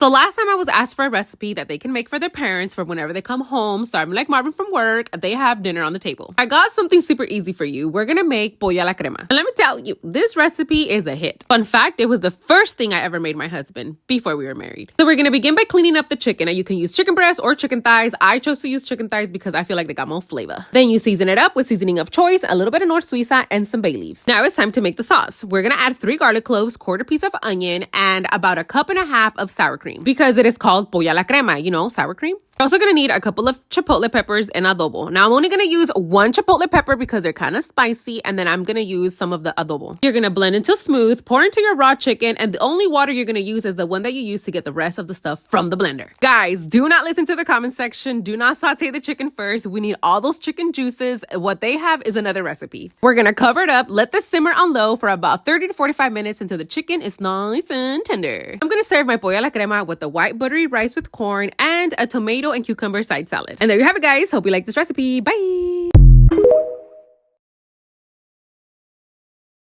So last time I was asked for a recipe that they can make for their parents for whenever they come home, starting like Marvin from work, they have dinner on the table. I got something super easy for you. We're gonna make pollo a la crema. And let me tell you, this recipe is a hit. Fun fact, it was the first thing I ever made my husband before we were married. So we're gonna begin by cleaning up the chicken. And you can use chicken breast or chicken thighs. I chose to use chicken thighs because I feel like they got more flavor. Then you season it up with seasoning of choice, a little bit of North Suiza, and some bay leaves. Now it's time to make the sauce. We're gonna add 3 garlic cloves, quarter piece of onion, and about 1.5 cups of sour cream because it is called pollo a la crema, you know, sour cream. We're also gonna need a couple of chipotle peppers and adobo. Now I'm only gonna use 1 chipotle pepper because they're kind of spicy, and then I'm gonna use some of the adobo. You're gonna blend until smooth, pour into your raw chicken, and the only water you're gonna use is the one that you use to get the rest of the stuff from the blender. Guys, do not listen to the comment section. Do not saute the chicken first. We need all those chicken juices. What they have is another recipe. We're gonna cover it up, let this simmer on low for about 30 to 45 minutes until the chicken is nice and tender. I'm gonna serve my pollo a la crema with the white buttery rice with corn and a tomato and cucumber side salad. And there you have it, guys. Hope you like this recipe. Bye!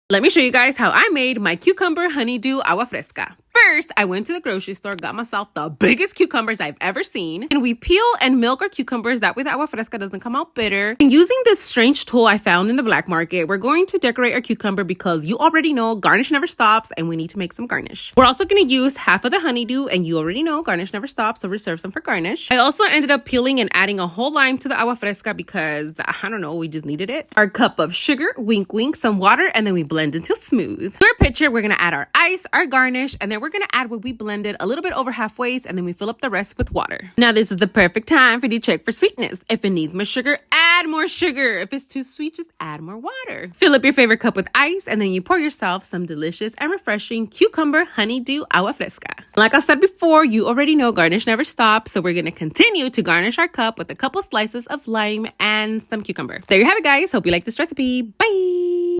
Let me show you guys how I made my cucumber honeydew agua fresca. First, I went to the grocery store, got myself the biggest cucumbers I've ever seen, and we peel and milk our cucumbers. That way the agua fresca doesn't come out bitter. And using this strange tool I found in the black market, we're going to decorate our cucumber because you already know garnish never stops and we need to make some garnish. We're also going to use half of the honeydew, and you already know garnish never stops, so reserve some for garnish. I also ended up peeling and adding a whole lime to the agua fresca because, I don't know, we just needed it. Our cup of sugar, wink wink, some water, and then we blend until smooth. To our pitcher, we're going to add our ice, our garnish, and then we're going to add what we blended a little bit over halfway, and then we fill up the rest with water. Now this is the perfect time for you to check for sweetness. If it needs more sugar, add more sugar. If it's too sweet, just add more water. Fill up your favorite cup with ice, and then you pour yourself some delicious and refreshing cucumber honeydew agua fresca. Like I said before, you already know garnish never stops, so we're going to continue to garnish our cup with a couple slices of lime and some cucumber. There you have it, guys. Hope you like this recipe. Bye!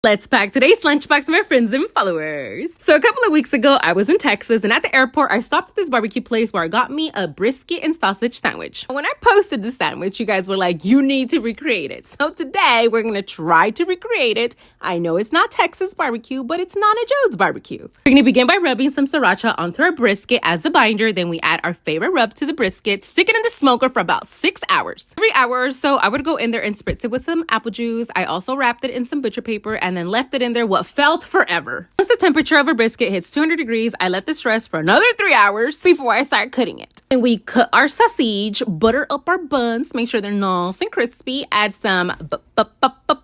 Let's pack today's lunchbox, my friends and followers. So a couple of weeks ago, I was in Texas, and at the airport, I stopped at this barbecue place where I got me a brisket and sausage sandwich. When I posted the sandwich, you guys were like, you need to recreate it. So today, we're gonna try to recreate it. I know it's not Texas barbecue, but it's Nanajoe's barbecue. We're gonna begin by rubbing some sriracha onto our brisket as the binder. Then we add our favorite rub to the brisket, stick it in the smoker for about 6 hours. 3 hours, so I would go in there and spritz it with some apple juice. I also wrapped it in some butcher paper and then left it in there what felt forever. Once the temperature of our brisket hits 200 degrees, I let this rest for another 3 hours before I start cutting it. And we cut our sausage, butter up our buns, make sure they're nice and crispy, add some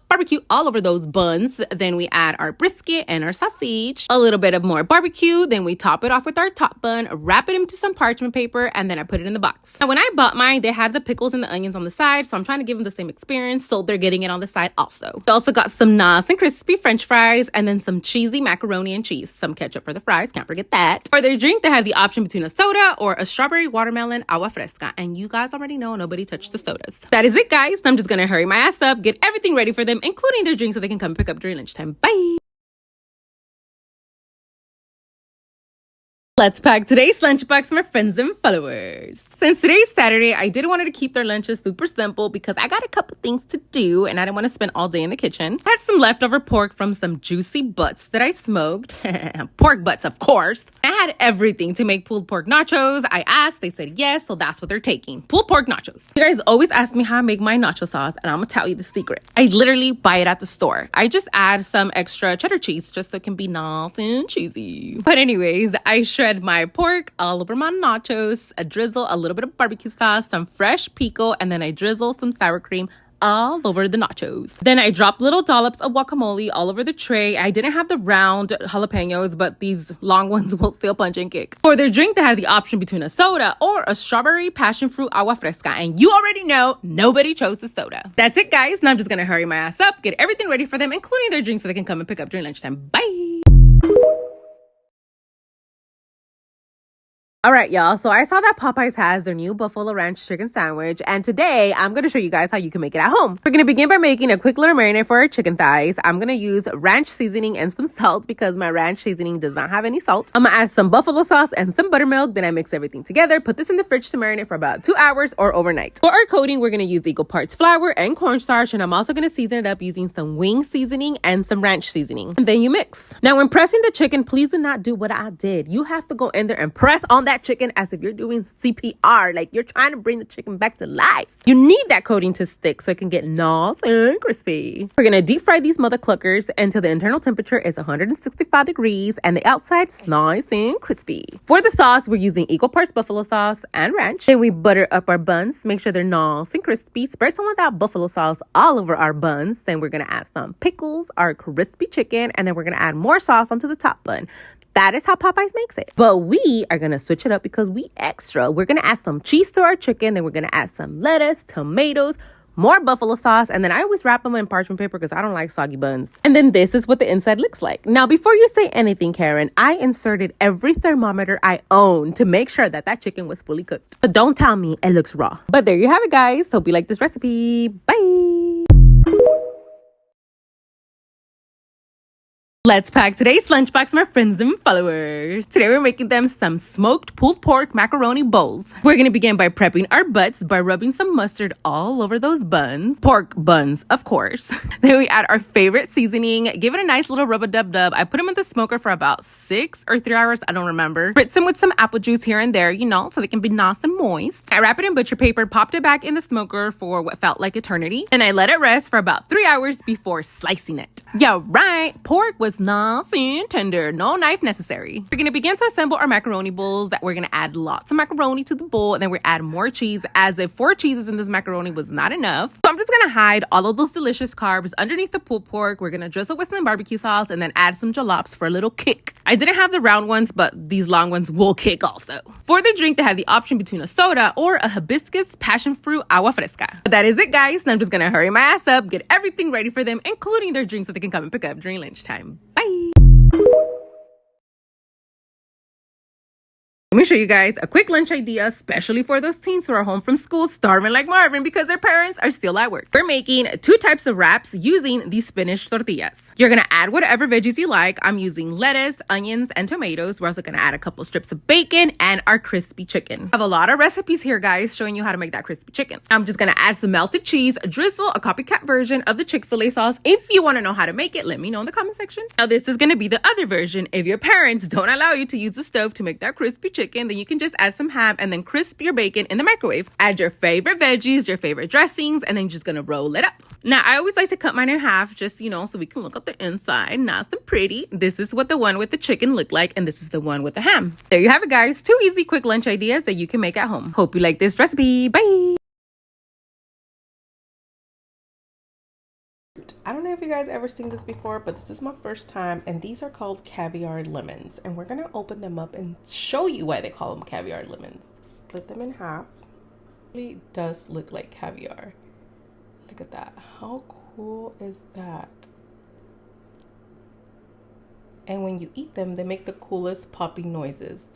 barbecue all over those buns. Then we add our brisket and our sausage, a little bit of more barbecue. Then we top it off with our top bun, wrap it into some parchment paper, and then I put it in the box. Now, when I bought mine, they had the pickles and the onions on the side, so I'm trying to give them the same experience, so they're getting it on the side also. We also got some nice and crispy French fries, and then some cheesy macaroni and cheese, some ketchup for the fries, can't forget that. For their drink, they had the option between a soda or a strawberry watermelon agua fresca, and you guys already know nobody touched the sodas. That is it, guys. I'm just gonna hurry my ass up, get everything ready for them, including their drinks, so they can come pick up during lunchtime. Bye! Let's pack today's lunchbox, my friends and followers. Since today's Saturday, I did want to keep their lunches super simple because I got a couple things to do and I didn't want to spend all day in the kitchen. I had some leftover pork from some juicy butts that I smoked. Pork butts, of course. I had everything to make pulled pork nachos. I asked, they said yes, so that's what they're taking. Pulled pork nachos. You guys always ask me how I make my nacho sauce, and I'm gonna tell you the secret. I literally buy it at the store. I just add some extra cheddar cheese just so it can be nice and cheesy. But anyways, I shred my pork all over my nachos, I drizzle a little bit of barbecue sauce, some fresh pico, and then I drizzle some sour cream all over the nachos. Then I drop little dollops of guacamole all over the tray. I didn't have the round jalapenos, but these long ones will still punch and kick. For their drink, they had the option between a soda or a strawberry passion fruit agua fresca, and you already know nobody chose the soda. That's it, guys. Now I'm just gonna hurry my ass up, get everything ready for them, including their drinks, so they can come and pick up during lunchtime. Bye! All right, y'all. So I saw that Popeyes has their new Buffalo Ranch chicken sandwich, and today I'm going to show you guys how you can make it at home. We're going to begin by making a quick little marinade for our chicken thighs. I'm going to use ranch seasoning and some salt because my ranch seasoning does not have any salt. I'm going to add some buffalo sauce and some buttermilk. Then I mix everything together, put this in the fridge to marinate for about 2 hours or overnight. For our coating, we're going to use equal parts flour and cornstarch, and I'm also going to season it up using some wing seasoning and some ranch seasoning. And then you mix. Now, when pressing the chicken, please do not do what I did. You have to go in there and press on that chicken as if you're doing CPR, like you're trying to bring the chicken back to life. You need that coating to stick so it can get nice and crispy. We're gonna deep fry these mother cluckers until the internal temperature is 165 degrees and the outside's nice and crispy. For the sauce, we're using equal parts buffalo sauce and ranch. Then we butter up our buns, make sure they're nice and crispy. Spread some of that buffalo sauce all over our buns. Then we're gonna add some pickles, our crispy chicken, and then we're gonna add more sauce onto the top bun. That is how Popeyes makes it. But we are going to switch it up because we extra. We're going to add some cheese to our chicken. Then we're going to add some lettuce, tomatoes, more buffalo sauce. And then I always wrap them in parchment paper because I don't like soggy buns. And then this is what the inside looks like. Now, before you say anything, Karen, I inserted every thermometer I own to make sure that that chicken was fully cooked. But don't tell me it looks raw. But there you have it, guys. Hope you like this recipe. Bye. Let's pack today's lunchbox, my friends and followers. Today we're making them some smoked pulled pork macaroni bowls. We're gonna begin by prepping our butts by rubbing some mustard all over those buns. Pork buns, of course. Then we add our favorite seasoning, give it a nice little rub-a-dub-dub. I put them in the smoker for about 6 or 3 hours, I don't remember. Spritz them with some apple juice here and there, you know, so they can be nice and moist. I wrap it in butcher paper, popped it back in the smoker for what felt like eternity, and I let it rest for about 3 hours before slicing it. Yeah, right, pork was nice and tender, no knife necessary. We're gonna begin to assemble our macaroni bowls. That we're gonna add lots of macaroni to the bowl, and then we add more cheese, as if 4 cheeses in this macaroni was not enough. So I'm just gonna hide all of those delicious carbs underneath the pulled pork. We're gonna drizzle with some barbecue sauce and then add some jalapenos for a little kick. I didn't have the round ones, but these long ones will kick also. For the drink, they had the option between a soda or a hibiscus passion fruit agua fresca. But that is it, guys. Now I'm just gonna hurry my ass up, get everything ready for them, including their drinks, so they can come and pick up during lunchtime. Bye. Let me show you guys a quick lunch idea, especially for those teens who are home from school starving like Marvin because their parents are still at work. We're making 2 types of wraps using these spinach tortillas. You're gonna add whatever veggies you like. I'm using lettuce, onions, and tomatoes. We're also gonna add a couple strips of bacon and our crispy chicken. I have a lot of recipes here, guys, showing you how to make that crispy chicken. I'm just gonna add some melted cheese, drizzle a copycat version of the Chick-fil-A sauce. If you wanna know how to make it, let me know in the comment section. Now, this is gonna be the other version. If your parents don't allow you to use the stove to make that crispy chicken, then you can just add some ham and then crisp your bacon in the microwave. Add your favorite veggies, your favorite dressings, and then you're just gonna roll it up. Now, I always like to cut mine in half just, you know, so we can look at the inside, nice and pretty. This is what the one with the chicken looked like, and this is the one with the ham. There you have it, guys. 2 easy, quick lunch ideas that you can make at home. Hope you like this recipe. Bye! I don't know if you guys ever seen this before, but this is my first time, and these are called Caviar Lemons, and we're gonna open them up and show you why they call them Caviar Lemons. Split them in half. It really does look like caviar. Look at that. How cool is that? And when you eat them, they make the coolest popping noises.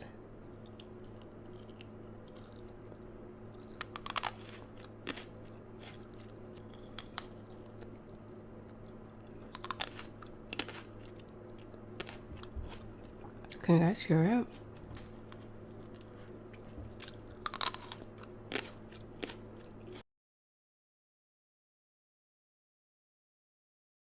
Can you guys hear it?